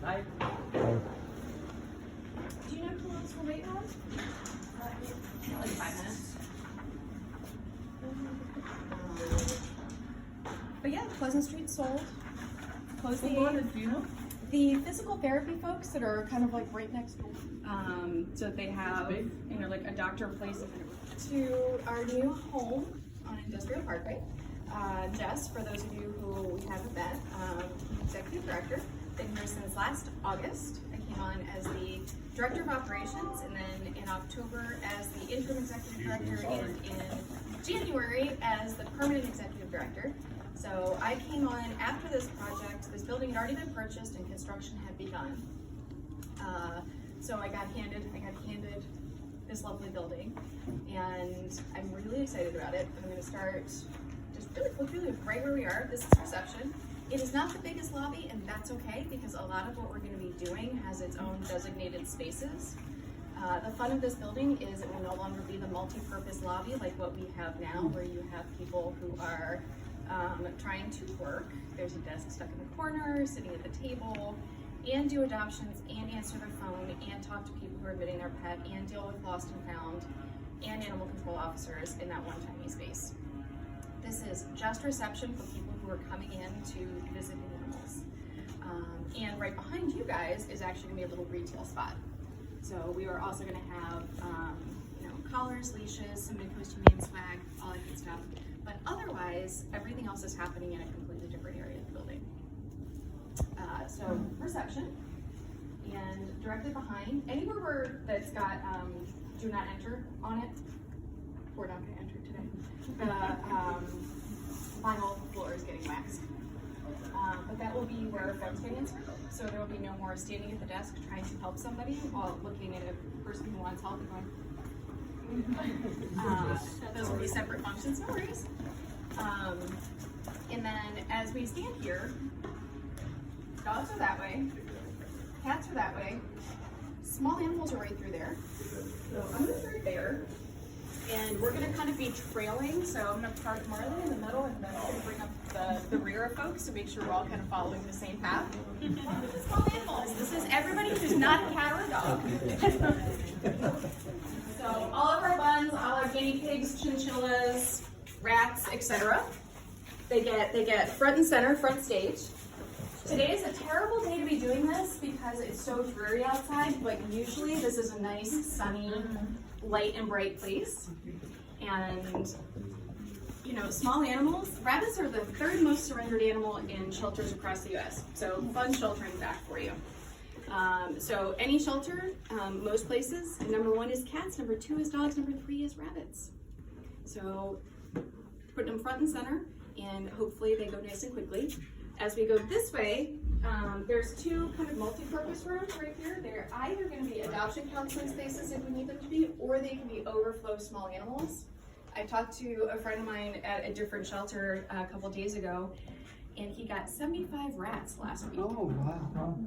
Bye. Do you know who else will wait on? Like 5 minutes. But yeah, Pleasant Street sold. Closed the 8th. Do you know? The physical therapy folks that are kind of like right next door. So they have, you know, like a doctor in place to our new home on Industrial Parkway. Jess, for those of you who we haven't met, executive director, been here since last August. I came on as the director of operations, and then in October as the interim executive director, and in January as the permanent executive director. So I came on after this project. This building had already been purchased and construction had begun. So I got handed this lovely building, and I'm really excited about it. I'm going to start just really right where we are. This is reception. It is not the biggest lobby, and that's okay, because a lot of what we're going to be doing has its own designated spaces. The fun of this building is it will no longer be the multi-purpose lobby like what we have now, where you have people who are trying to work. There's a desk stuck in the corner, sitting at the table, and do adoptions, and answer the phone, and talk to people who are admitting their pet, and deal with lost and found, and animal control officers in that one tiny space. This is just reception for people who are coming in to visit the animals. And right behind you guys is actually gonna be a little retail spot. So we are also gonna have you know, collars, leashes, some Midcoast Humane swag, all that good stuff. But otherwise, everything else is happening in a completely different area of the building. So reception, and directly behind, anywhere that's got do not enter on it, we're not gonna enter today. The vinyl floor is getting waxed. But that will be where phones get answered. So there will be no more standing at the desk trying to help somebody while looking at a person who wants help and going, those will be separate functions, no worries. And then as we stand here, dogs are that way, cats are that way, small animals are right through there. So I'm gonna start there, and we're gonna kind of be trailing, so I'm gonna park Marley in the middle, and then I'm gonna bring up the rear of folks to make sure we're all kind of following the same path. This is small animals. This is everybody who's not a cat or a dog. So all of our buns, all our guinea pigs, chinchillas, rats, etc. They get front and center, front stage. Today is a terrible day to be doing this because it's so dreary outside, but usually this is a nice, sunny, light and bright place. And you know, small animals, rabbits are the 3rd most surrendered animal in shelters across the US. So fun sheltering fact for you. So any shelter, most places, number 1 is cats, number 2 is dogs, number 3 is rabbits. So put them front and center, and hopefully they go nice and quickly. As we go this way, there's 2 kind of multi-purpose rooms right here. They're either going to be adoption counseling spaces if we need them to be, or they can be overflow small animals. I talked to a friend of mine at a different shelter a couple days ago, and he got 75 rats last week. Oh, wow.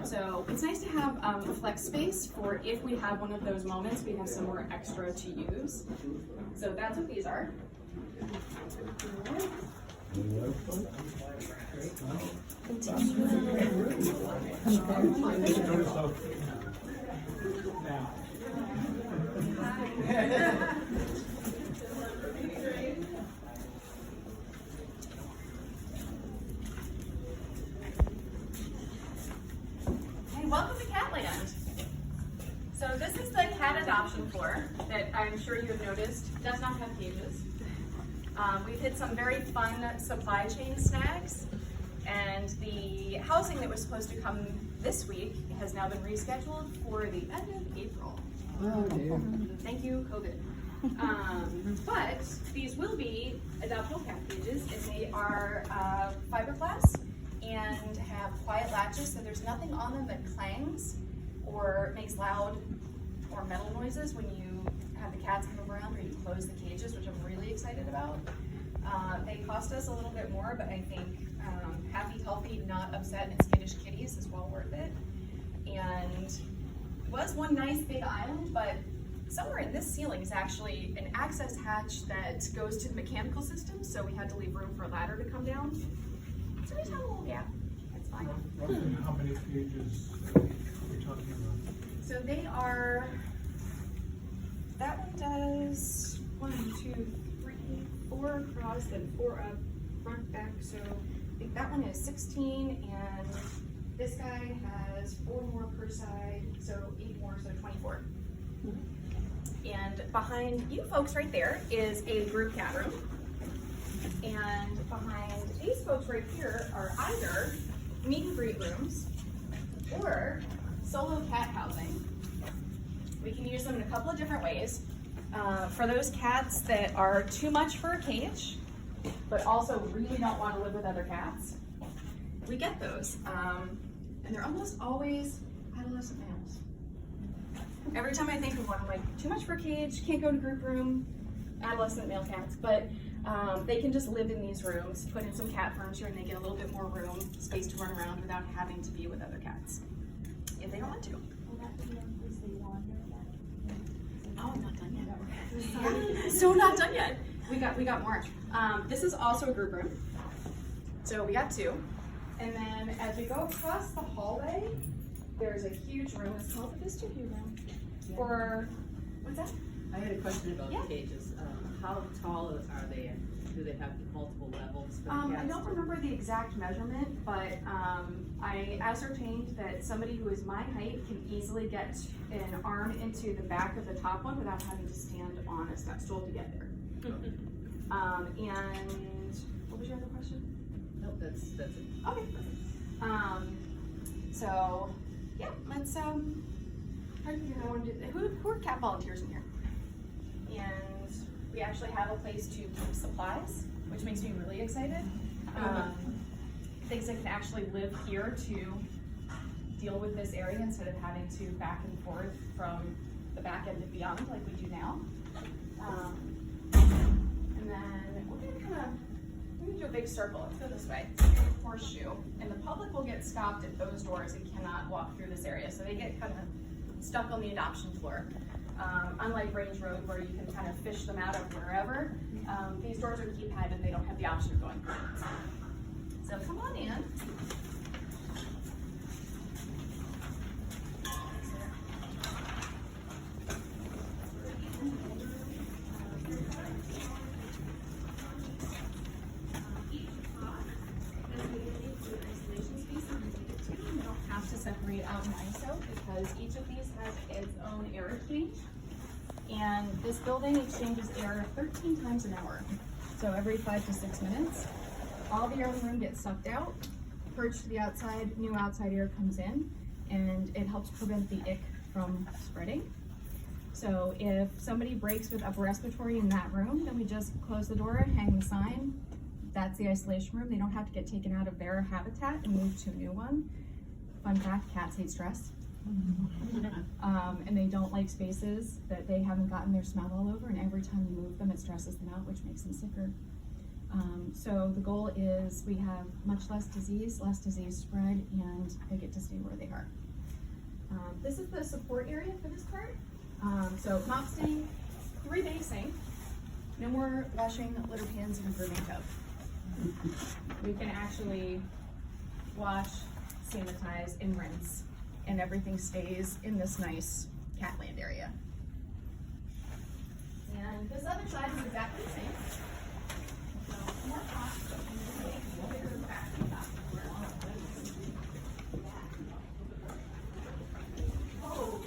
So it's nice to have a flex space for if we have one of those moments, we have somewhere extra to use. So that's what these are. Welcome to Catland. So this is the cat adoption floor that I'm sure you have noticed does not have cages. We've hit some very fun supply chain snags, and the housing that was supposed to come this week has now been rescheduled for the end of April. Oh, dear. Thank you, COVID. But these will be adoptable cat cages, and they are fiberglass and have quiet latches, so there's nothing on them that clangs or makes loud or metal noises when you have the cats move around or you close the cages, which I'm really excited about. They cost us a little bit more, but I think happy, healthy, not upset, and skittish kitties is well worth it. And it was one nice big island, but somewhere in this ceiling is actually an access hatch that goes to the mechanical system, so we had to leave room for a ladder to come down. So we just have a little gap. It's fine. Roughly how many cages are we talking about? So they are, that one does 1, 2, 3, 4 across and 4 up, front, back. So I think that one is 16, and this guy has 4 more per side, so 8 more, so 24. And behind you folks right there is a group cat room. And behind these folks right here are either meet and greet rooms or solo cat housing. We can use them in a couple of different ways. For those cats that are too much for a cage, but also really don't want to live with other cats, we get those. And they're almost always adolescent males. Every time I think of one, I'm like, too much for a cage, can't go to group room, adolescent male cats, but they can just live in these rooms, put in some cat furniture, and they get a little bit more room, space to run around without having to be with other cats, if they don't want to. Oh, I'm not done yet. Yeah, so not done yet. We got more. This is also a group room. So we got 2. And then as we go across the hallway, there's a huge room. It's called the vestibule room. Yeah. For, what's that? I had a question about Yeah. the cages. How tall are they, and do they have multiple levels for the I cats? don't remember the exact measurement, but I ascertained that somebody who is my height can easily get an arm into the back of the top one without having to stand on a step stool to get there. And what was your other question? Nope, that's it. Okay. So yeah, let's who are cat volunteers in here? And we actually have a place to keep supplies, which makes me really excited. Things that can actually live here to deal with this area instead of having to back and forth from the back end and beyond like we do now. And then we're gonna do a big circle. Let's go this way. Horseshoe. And the public will get stopped at those doors and cannot walk through this area. So they get kind of stuck on the adoption floor. Unlike Range Road, where you can kind of fish them out of wherever, these doors are keypad and they don't have the option of going through. So come on in. Separate out an ISO because each of these has its own air exchange, and this building exchanges air 13 times an hour, so every 5 to 6 minutes. All the air in the room gets sucked out, purged to the outside, new outside air comes in, and it helps prevent the ick from spreading. So if somebody breaks with upper respiratory in that room, then we just close the door, hang the sign. That's the isolation room. They don't have to get taken out of their habitat and moved to a new one. Fun fact, cats hate stress. And they don't like spaces that they haven't gotten their smell all over, and every time you move them, it stresses them out, which makes them sicker. So the goal is we have much less disease spread, and they get to stay where they are. This is the support area for this part. So mop stain, 3-bay sink, no more washing litter pans in a grooming tub. We can actually wash, sanitize, and rinse, and everything stays in this nice Catland area. And this other side is exactly the same. So more hot, oh.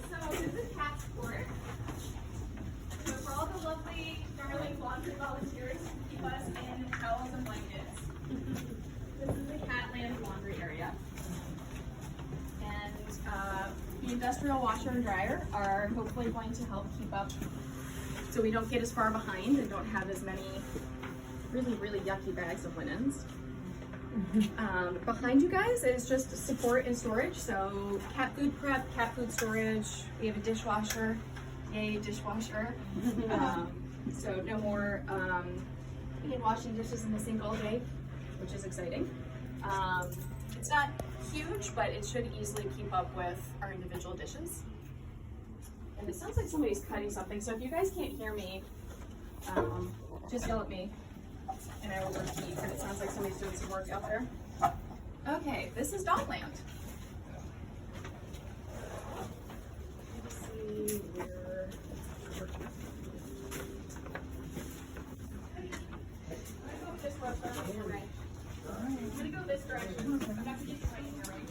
So this is cat support. So for all the lovely, darling laundry volunteers who keep us in towels and blankets, this is the Catland laundry area. And the industrial washer and dryer are hopefully going to help keep up so we don't get as far behind and don't have as many really, really yucky bags of linens. Behind you guys is just support and storage. So cat food prep, cat food storage. We have a dishwasher. Yay, dishwasher. So no more washing dishes in the sink all day, which is exciting. It's not huge, but it should easily keep up with our individual dishes. And it sounds like somebody's cutting something, so if you guys can't hear me, just yell at me and I will repeat, but it sounds like somebody's doing some work out there. Okay, this is Dogland. Let's see where. I'm gonna go this way, right? I'm gonna go this direction. I'm not gonna get you right here, right?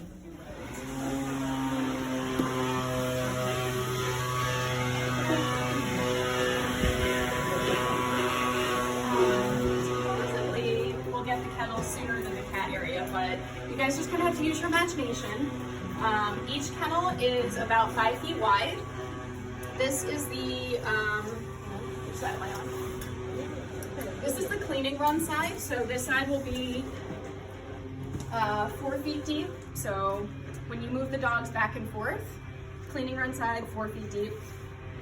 Supposedly, we'll get the kennel sooner than the cat area, but you guys just gonna have to use your imagination. Each kennel is about 5 feet wide. This is the, which side am I on? This is the cleaning run side, so this side will be 4 feet deep. So when you move the dogs back and forth, cleaning run side 4 feet deep,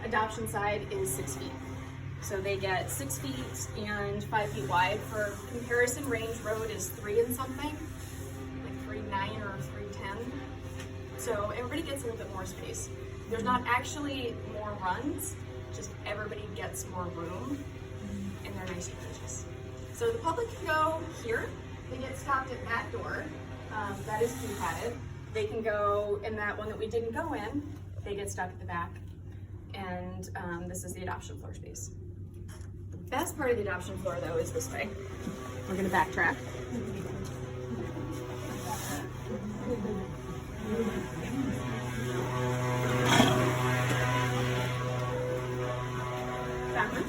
adoption side is 6 feet. So they get 6 feet and 5 feet wide. For comparison, range road is 3 and something, like 3.9 or 3.10. So everybody gets a little bit more space. There's not actually more runs, just everybody gets more room, and they're nicer cages. So the public can go here. They get stopped at that door. That is keypadded. They can go in that one that we didn't go in. They get stuck at the back. And this is the adoption floor space. The best part of the adoption floor, though, is this way. We're gonna backtrack. Backwards.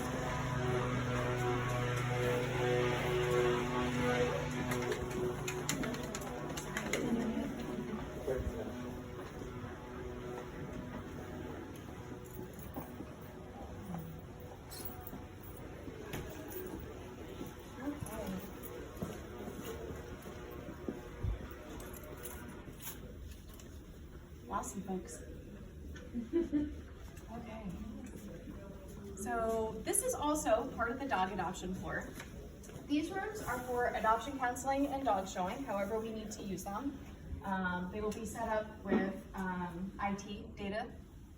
Awesome, folks. Okay. So this is also part of the dog adoption floor. These rooms are for adoption counseling and dog showing, however we need to use them. They will be set up with IT data,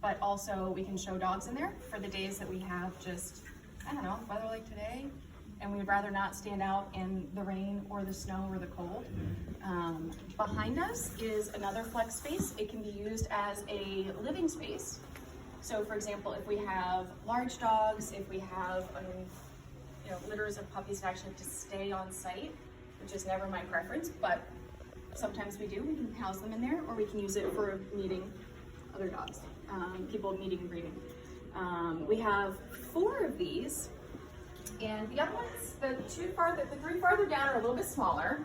but also we can show dogs in there for the days that we have just, I don't know, weather like today, and we'd rather not stand out in the rain or the snow or the cold. Behind us is another flex space. It can be used as a living space. So for example, if we have large dogs, if we have litters of puppies that actually have to stay on site, which is never my preference, but sometimes we do, we can house them in there, or we can use it for meeting other dogs, people meeting and greeting. We have 4 of these, and the other ones, the 3 farther down are a little bit smaller,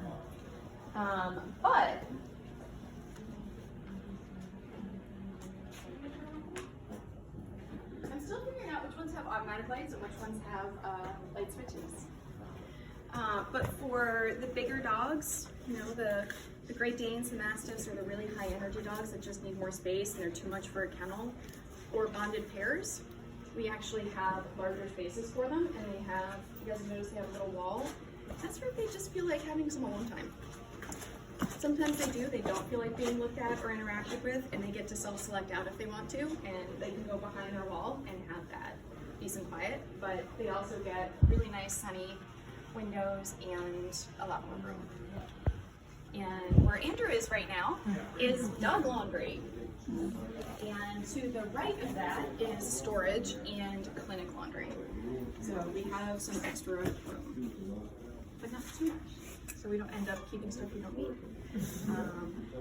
but I'm still figuring out which ones have automatic lights and which ones have light switches. But for the bigger dogs, the Great Danes, the Mastiffs, or the really high energy dogs that just need more space and they're too much for a kennel, or bonded pairs, we actually have larger spaces for them, and they have, you guys notice they have a little wall. That's where they just feel like having some alone time. Sometimes they do, they don't feel like being looked at or interacted with, and they get to self-select out if they want to, and they can go behind their wall and have that peace and quiet, but they also get really nice sunny windows and a lot more room. And where Andrew is right now is dog laundry. And to the right of that is storage and clinic laundry. So we have some extra room, but not too much. So we don't end up keeping stuff we don't need.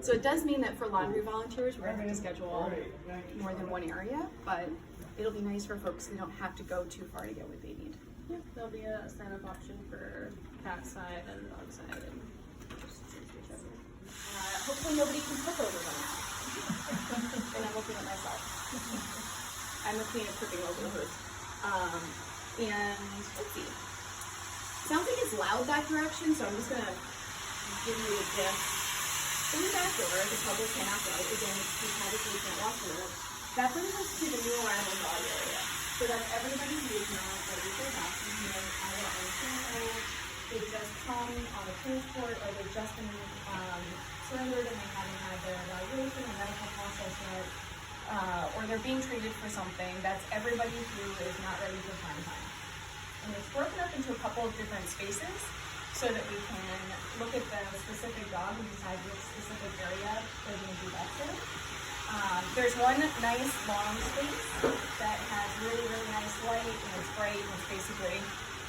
So it does mean that for laundry volunteers, we're going to schedule more than one area, but it'll be nice for folks who don't have to go too far to get what they need. Yeah, there'll be a stand-up option for cat side and dog side. And hopefully nobody can cook over them now. And I'm looking at myself. I'm the queen of cooking over the hood. And let's see. Sounds like it's loud that direction, so I'm just gonna give you a gif. In the back door, the public cannot go. Again, we can't walk through it. That brings us to the new arrival dog area. So that's everybody who is not ready for adoption, either on a camel, they've just come on a transport, or they've just been surrendered and they haven't had their evaluation or medical process yet, or they're being treated for something. That's everybody who is not ready for prime time. And it's broken up into a couple of different spaces. so that we can look at the specific dog and decide which specific area they're going to do best in. There's one nice long space that has really, really nice light, and it's bright, and it's basically,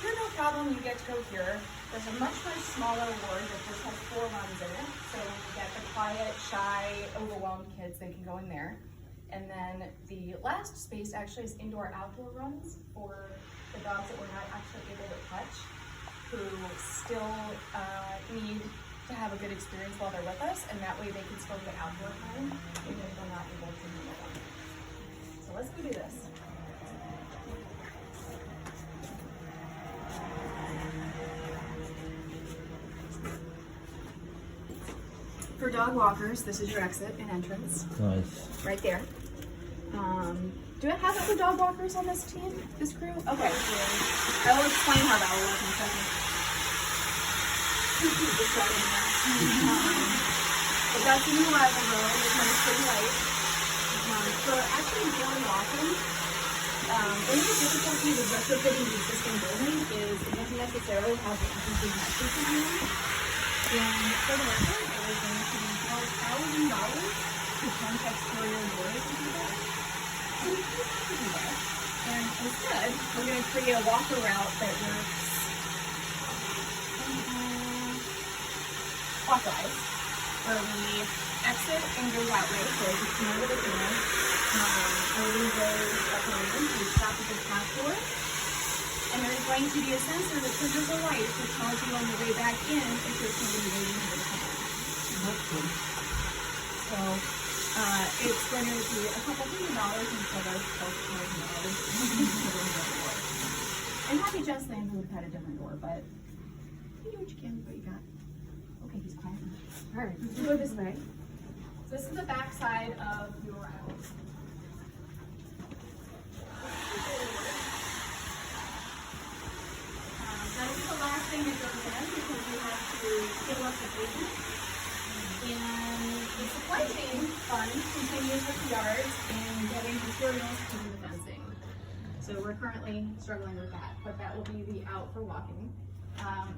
you're no problem, you get to go here. There's a much smaller ward that just has 4 runs in it, so when you get the quiet, shy, overwhelmed kids, they can go in there. And then the last space actually is indoor-outdoor runs for the dogs that we're not actually able to touch, who still need to have a good experience while they're with us, and that way they can still get outdoor time even if we're not able to move them. So let's go do this. For dog walkers, this is your exit and entrance. Nice. Right there. Do I have other dog walkers on this team, this crew? Okay. I will explain how that will work in a second. But that's in the arrival row, there's no pretty light. For actually daily walking, one of the difficulties with retrofitting the existing building is it doesn't necessarily have the existing mattresses in it. And for the record, it was going to be $4,000 to punch exterior doors into that. And instead, we're going to create a walker route that works clockwise, where we exit and go that way, so we come over the tunnel, and we go up and over, we stop at the top door, and there's going to be a sensor that triggers a light that tells you on your way back in if there's somebody waiting for the tunnel. So, it's going to be a couple $100 instead of $12,000. And happy just land would have had a different door, but you do what you can with what you got. Okay, he's quiet. All right, let's go this way. So this is the back side of your house. That'll be the last thing that goes in because we have to fill up the basement. And the supply chain fund continues with the yards and getting materials to do the fencing. So we're currently struggling with that, but that will be the out for walking.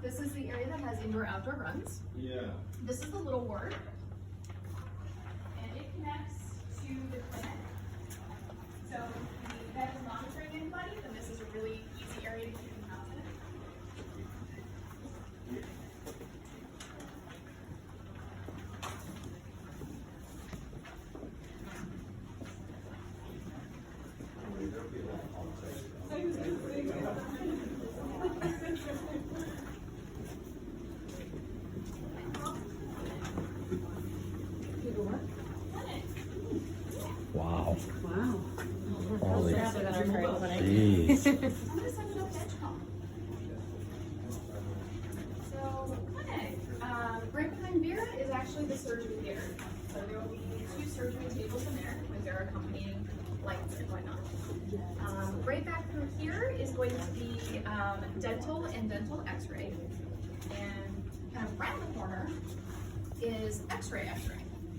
This is the area that has indoor-outdoor runs. Yeah. This is the little ward. And it connects to the clinic. So if the vet is monitoring anybody, then this is a really easy area to keep them housed in. Wow. Wow. Holy. Jeez. I'm gonna send it up to Edgecombe. So, clinic. Right behind Vera is actually the surgery theater. So there will be 2 surgery tables in there with their accompanying lights and whatnot. Right back through here is going to be dental and dental x-ray. And kind of around the corner is x-ray.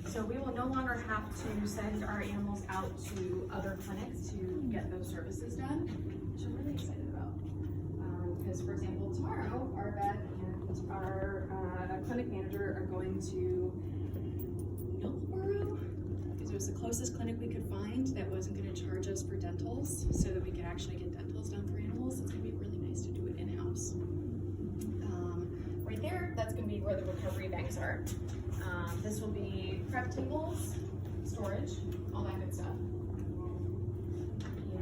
So we will no longer have to send our animals out to other clinics to get those services done, which I'm really excited about. Because, for example, tomorrow, our vet and our clinic manager are going to Hillsborough, because it was the closest clinic we could find that wasn't going to charge us for dentals, so that we could actually get dentals done for animals. It's going to be really nice to do it in-house. Right there, that's going to be where the recovery banks are. This will be prep tables, storage, all that good stuff.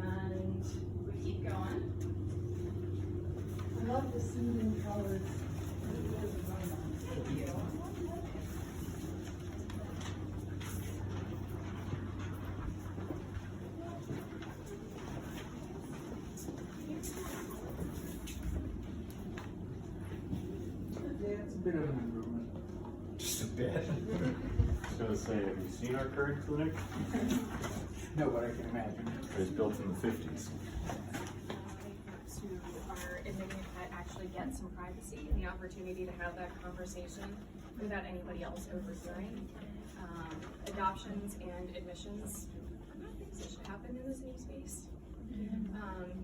And we keep going. I love the soothing colors. Thank you. Yeah, it's a bit of an improvement. Just a bit. I was gonna say, have you seen our current clinic? No, but I can imagine. It was built in the 50s. To our admitting pet actually get some privacy and the opportunity to have that conversation without anybody else overhearing. Adoptions and admissions are not things that should happen in the same space.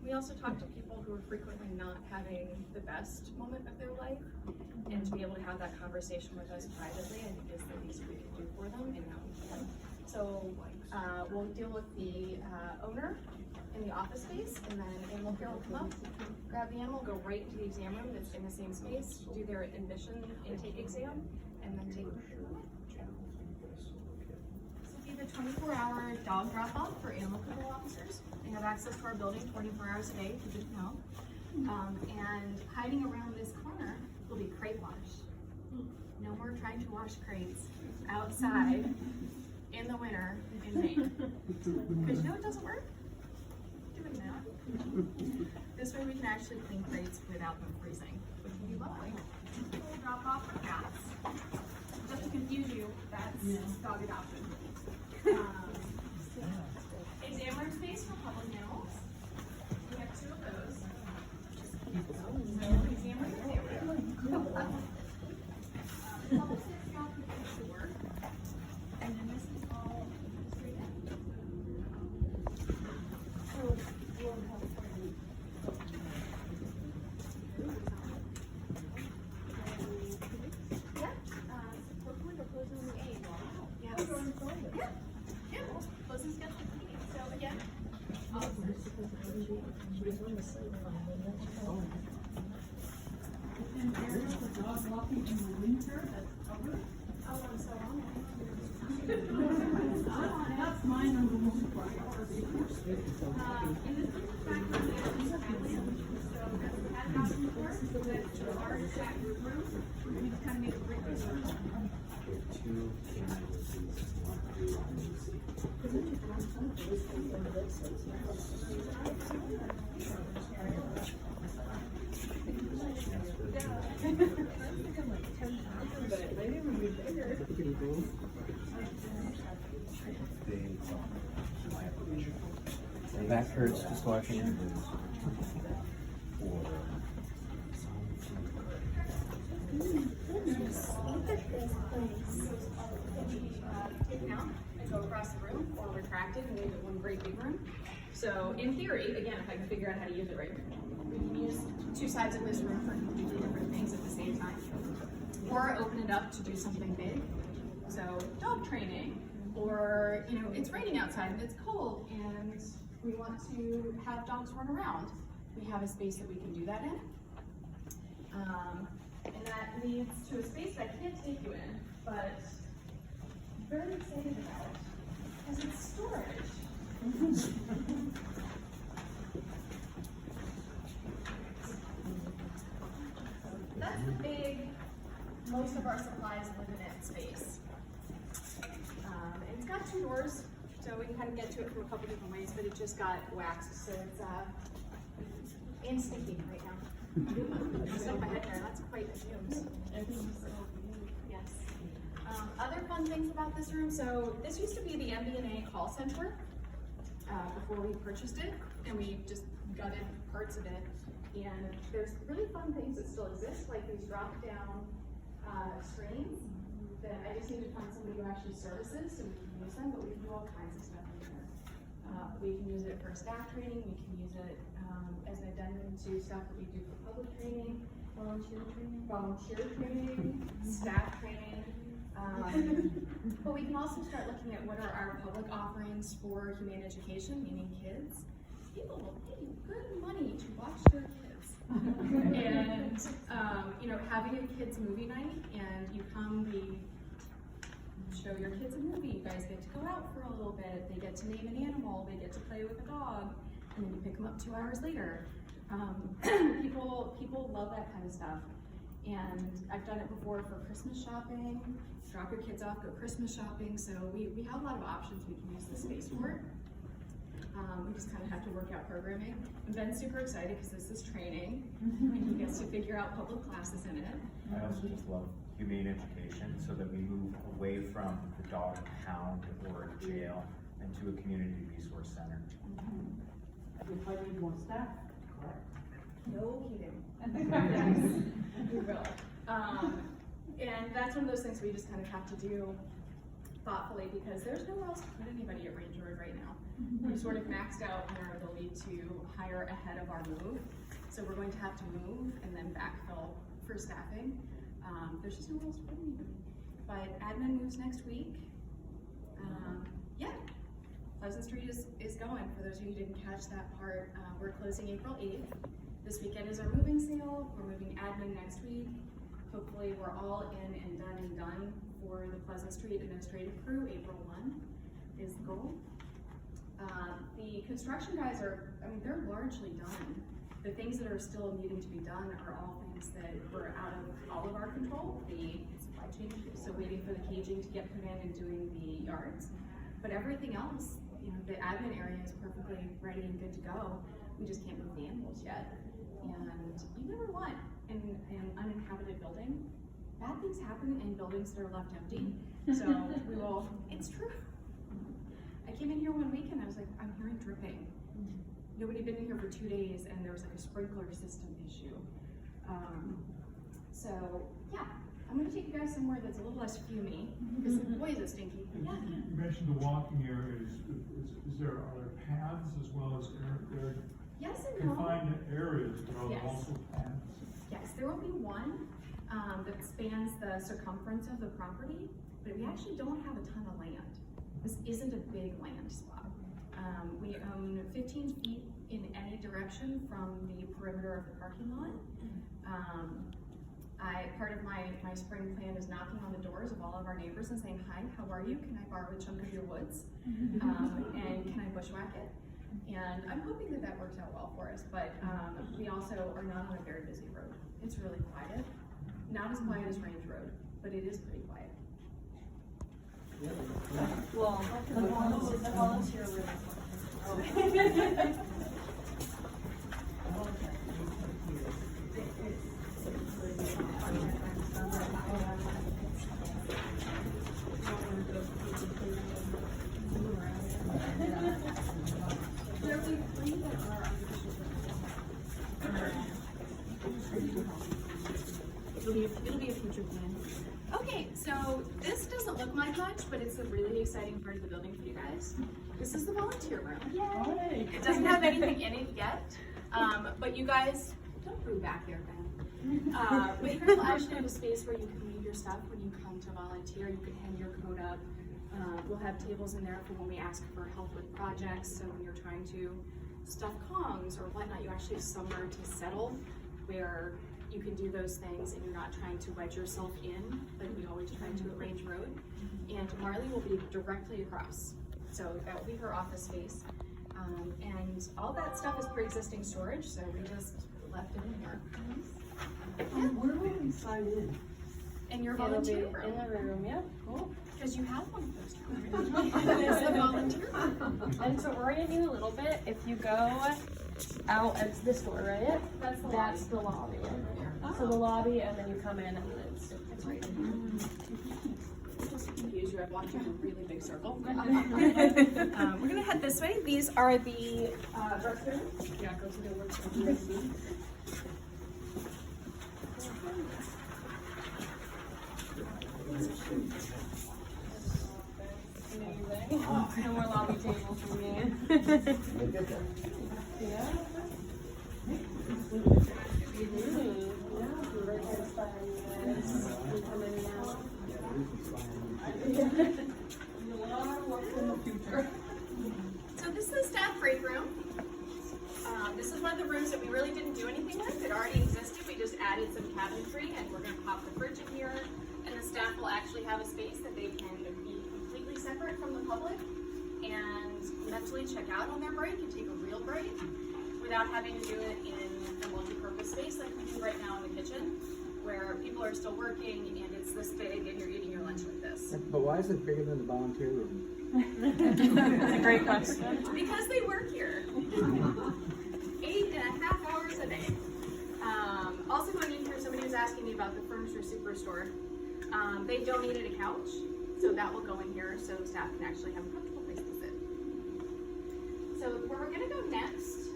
We also talk to people who are frequently not having the best moment of their life, and to be able to have that conversation with us privately, I think is the least we can do for them, and how we can. So we'll deal with the owner in the office space, and then animal care will come up, grab the animal, go right into the exam room that's in the same space, do their admission intake exam, and then take them through the night. This will be the 24-hour dog drop-off for animal control officers. They have access to our building 24 hours a day, if you didn't know. And hiding around this corner will be crate wash. No more trying to wash crates outside in the winter in Maine. Because you know it doesn't work? Doing that. This way we can actually clean crates without them freezing, which would be lovely. We'll drop off for cats. Just to confuse you, that's dog adoption. Exam room space for public animals. We have 2 of those. So, exam room. Public sits off the first door. And then this is all straight in. So, we'll have yeah, hopefully we're closing the 8. Yes. Yeah, well, closing schedule. So again, And there's the dog walking in the winter, that's covered. oh, I'm so on That's my number 1 priority. in this fact, there's Catland. So that's the cat house in the court. That's a large cat room. We just kind of make a great room. Two That hurts just watching it. Taken out and go across the room, or retracted and leave it one great big room. So in theory, again, if I can figure out how to use it right, we can use 2 sides of this room for completely different things at the same time. Or open it up to do something big. So dog training, or it's raining outside and it's cold and we want to have dogs run around. We have a space that we can do that in. And that leads to a space that I can't take you in, but I'm very excited about because it's storage. That's the big, most of our supplies live in that space. And it's got 2 doors, so we can kind of get to it from a couple different ways, but it just got waxed, so it's and sticky right now. I stuck my head there, that's quite the fumes. Yes. Other fun things about this room, so this used to be the MBNA call center before we purchased it, and we just gutted parts of it. And there's really fun things that still exist, like these drop-down screens that I just need to find somebody who actually services so we can use them, but we can do all kinds of stuff in here. We can use it for staff training, we can use it as an addendum to stuff that we do for public training, volunteer training, staff training. But we can also start looking at what are our public offerings for humane education, meaning kids. People will pay good money to watch their kids. And having a kids movie night, and you come, we show your kids a movie, you guys get to go out for a little bit, they get to name an animal, they get to play with a dog, and then you pick them up 2 hours later. People love that kind of stuff. And I've done it before for Christmas shopping, drop your kids off, go Christmas shopping, so we have a lot of options we can use the space for. We just kind of have to work out programming. And Ben's super excited because this is training, and he gets to figure out public classes in it. I also just love humane education, so that we move away from the dog pound or jail into a community resource center. If I need more staff, correct? No kidding. Yes, we will. And that's one of those things we just kind of have to do thoughtfully because there's nowhere else to put anybody at Range Road right now. We've sort of maxed out in our ability to hire ahead of our move. So we're going to have to move and then backfill for staffing. There's just nowhere else to put anybody. But admin moves next week. Yeah, Pleasant Street is going. For those of you who didn't catch that part, we're closing April 8th. This weekend is our moving sale. We're moving admin next week. Hopefully we're all in and done for the Pleasant Street administrative crew. April 1 is the goal. The construction guys they're largely done. The things that are still needing to be done are all things that were out of all of our control. The supply chain issues, so waiting for the caging to get put in and doing the yards. But everything else, the admin area is perfectly ready and good to go. We just can't move the animals yet. And you never want in an uninhabited building. Bad things happen in buildings that are left empty. So it's true. I came in here one week and I was like, I'm hearing dripping. Nobody had been in here for 2 days and there was like a sprinkler system issue. So yeah, I'm gonna take you guys somewhere that's a little less fumey, because boy is it stinky. Yeah. You mentioned the walking areas. Is there other paths as well as Yes and no. confined areas, but are there Yes. also paths? Yes, there will be one that spans the circumference of the property, but we actually don't have a ton of land. This isn't a big land spot. We own 15 feet in any direction from the perimeter of the parking lot. Part of my spring plan is knocking on the doors of all of our neighbors and saying, hi, how are you? Can I borrow a chunk of your woods? And can I bushwhack it? And I'm hoping that works out well for us, but we also are not on a very busy road. It's really quiet. Not as quiet as Range Road, but it is pretty quiet. Well, the volunteer room. It'll be a future plan. Okay, so this doesn't look like much, but it's a really exciting part of the building for you guys. This is the volunteer room. Yay! It doesn't have anything in it yet, but you guys, don't move back there, Ben. But here we'll actually have a space where you can leave your stuff when you come to volunteer. You can hang your coat up. We'll have tables in there for when we ask for help with projects. So when you're trying to stuff Kongs or whatnot, you actually have somewhere to settle where you can do those things and you're not trying to wedge yourself in like we always try to at Range Road. And Marley will be directly across. So that will be her office space. And all that stuff is pre-existing storage, so we just left it in here. Where will we sign in? And your It'll be volunteer in room. the room, yeah, cool. Because you have one of those now. It's the volunteer room. And so orienting a little bit, if you go out at this door, right? That's the lobby. So the lobby, and then you come in, and then it's right in here. Just to confuse you, I've walked you in a really big circle. We're gonna head this way. These are the restrooms. Yeah, go to the work. Amazing. No more lobby tables for me. Yeah. So this is the staff break room. This is one of the rooms that we really didn't do anything with. It already existed. We just added some cabinetry, and we're going to pop the fridge in here. And the staff will actually have a space that they can be completely separate from the public and mentally check out on their break and take a real break without having to do it in a multi-purpose space like we do right now in the kitchen, where people are still working and it's this big and you're eating your lunch like this. But why is it bigger than the volunteer room? That's a great question. Because they work here. 8.5 hours a day. Also going in here, somebody was asking me about the furniture superstore. They donated a couch, so that will go in here so staff can actually have a comfortable place to sit. So where we're gonna go next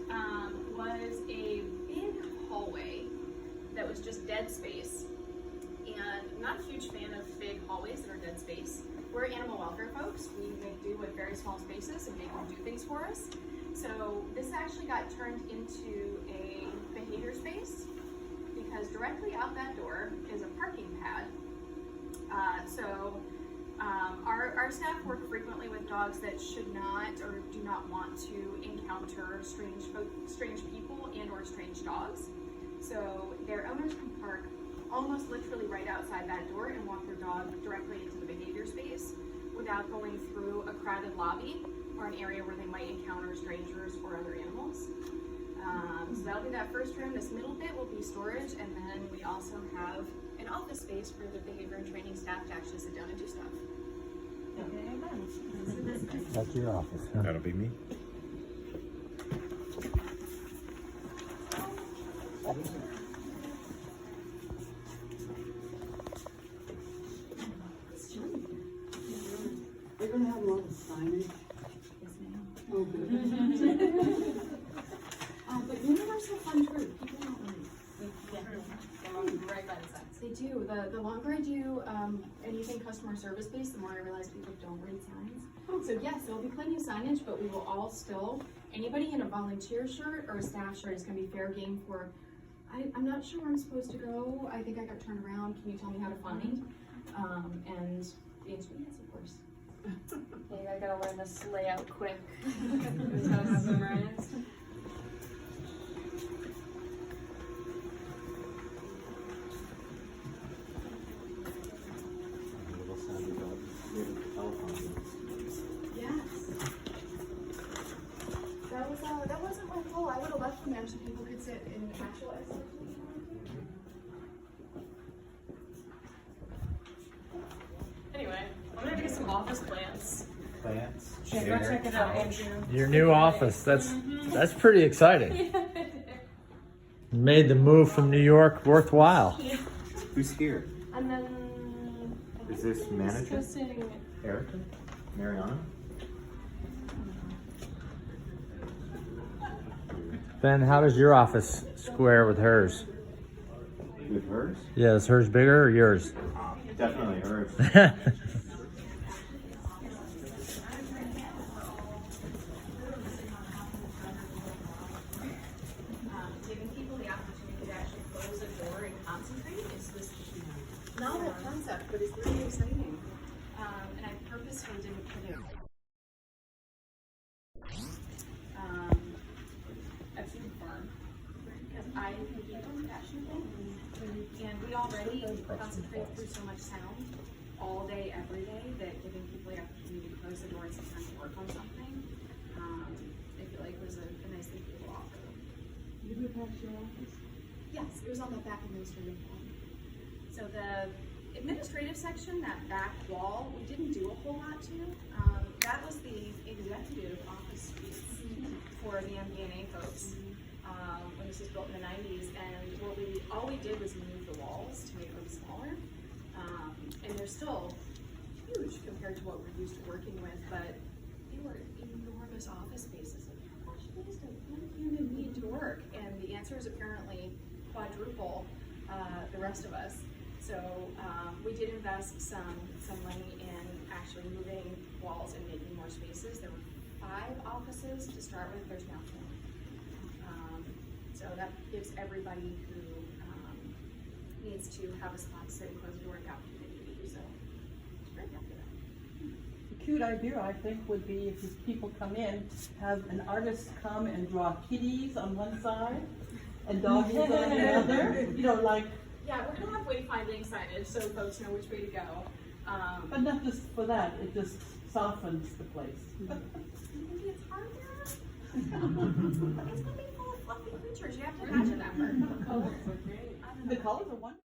was a big hallway that was just dead space. And I'm not a huge fan of big hallways that are dead space. we're animal welfare folks. We make do with very small spaces and make them do things for us. So this actually got turned into a behavior space because directly out that door is a parking pad. Our staff work frequently with dogs that should not or do not want to encounter strange people and or strange dogs. So their owners can park almost literally right outside that door and walk their dog directly into the behavior space without going through a crowded lobby or an area where they might encounter strangers or other animals. So that'll be that first room. This middle bit will be storage, and then we also have an office space for the behavior and training staff to actually sit down and do stuff. That's your office, huh? That'll be me. They're gonna have a lot of signage. Yes, ma'am. Oh, good. But universal fun group, people don't really. Right by the signs. They do. The longer I do anything customer service based, the more I realize people don't read signs. So yes, there'll be plenty of signage, but we will all still, anybody in a volunteer shirt or a staff shirt is gonna be fair game for, I'm not sure where I'm supposed to go. I think I got turned around. Can you tell me how to find? And the answer is yes, of course. Yeah, I gotta learn this layout quick. That's how it's memorized. Yes. That wasn't my goal. I would have left them there so people could sit in actual exercise. Anyway, I'm gonna get some office plants. Plants. Yeah, go check it out, Andrew. Your new office, that's pretty exciting. Made the move from New York worthwhile. Who's here? And then Is this manager? discussing Erica? Mariana? Ben, how does your office square with hers? With hers? Yeah, is hers bigger or yours? Definitely hers. Giving people the opportunity to actually close a door and concentrate is this novel concept, but it's really exciting. And I purposely didn't put it a food farm because I think I'm passionate and we already concentrate through so much sound all day, every day that giving people the opportunity to close the door and sometimes work on something, I feel like was a nice thing to offer. You do have your office? Yes, it was on the back administrative wall. So the administrative section, that back wall, we didn't do a whole lot to. That was the executive office space for the MBNA folks when this was built in the 90s. And all we did was move the walls to make them smaller. And they're still huge compared to what we're used to working with, but they were enormous office spaces. Like, how much space does one human need to work? And the answer is apparently quadruple the rest of us. So we did invest some money in actually moving walls and making more spaces. There were 5 offices to start with. There's now 10. So that gives everybody who needs to have a spot to sit and close the door and the opportunity to do so. Very happy with that. A cute idea, I think, would be if these people come in, have an artist come and draw kitties on one side and doggies on the other. You know, like. Yeah, we're gonna have wayfinding signage so folks know which way to go. But not just for that, it just softens the place. Maybe it's hard there. It's gonna be full of fluffy creatures. You have to imagine that part. The colors are great. I don't know. The colors are wonderful.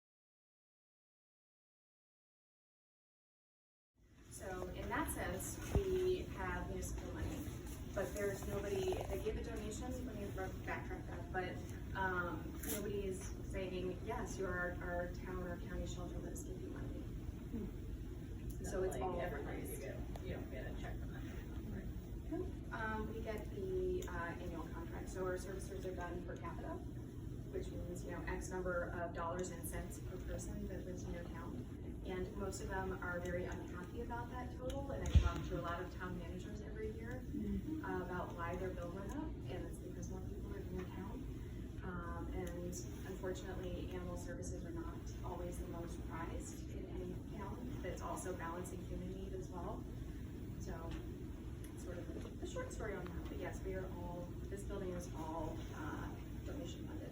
So in that sense, we have municipal money, but there's nobody, if they give a donation, let me backtrack that, but nobody is saying, yes, you're our town or county shelter, let us give you money. So it's all everybody's. You don't get a check from that. We get the annual contract, so our services are done per capita, which means, X number of dollars and cents per person that lives in your town. And most of them are very unhappy about that total, and I talk to a lot of town managers every year about why their bill went up, and it's because more people are in town. And unfortunately, animal services are not always the most prized in any town, but it's also balancing human need as well. So, sort of the short story on that, but yes, we are all, this building is all donation funded.